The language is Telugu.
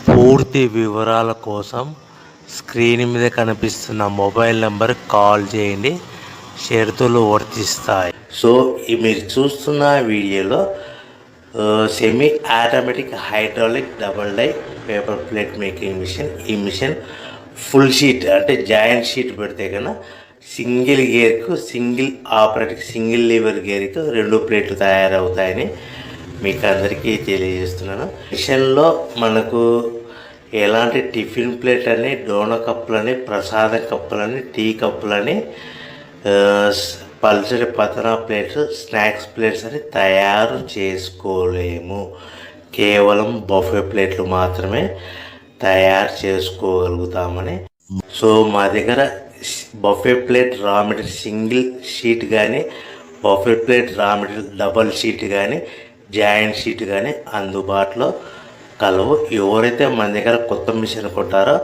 పూర్తి వివరాల కోసం స్క్రీన్ మీద కనిపిస్తున్న మొబైల్ నెంబర్ కాల్ చేయండి. షరతులు వర్తిస్తాయి. సో మీరు చూస్తున్న వీడియోలో semi automatic hydraulic double die paper plate making machine. ఈ మిషన్ ఫుల్ షీట్ అంటే జాయింట్ షీట్ పెడితే కన్నా సింగిల్ గేర్కు సింగిల్ ఆపరేటింగ్ సింగిల్ లీవర్ గేర్కు 2 ప్లేట్లు తయారవుతాయని మీకు అందరికీ తెలియజేస్తున్నాను. మిషన్లో మనకు ఎలాంటి టిఫిన్ ప్లేట్ అని, డోనా కప్పులని, ప్రసాదం కప్పులని, టీ కప్పులని, పల్చడి పతనా ప్లేట్స్, స్నాక్స్ ప్లేట్స్ అని తయారు చేసుకోలేము. కేవలం బఫే ప్లేట్లు మాత్రమే తయారు చేసుకోగలుగుతామని. సో మా దగ్గర buffet plate raw material single sheet కానీ, buffet plate raw material double sheet కానీ, జాయింట్ షీట్ కానీ అందుబాటులో కలవు. ఎవరైతే మన దగ్గర కొత్త మిషన్ కొంటారో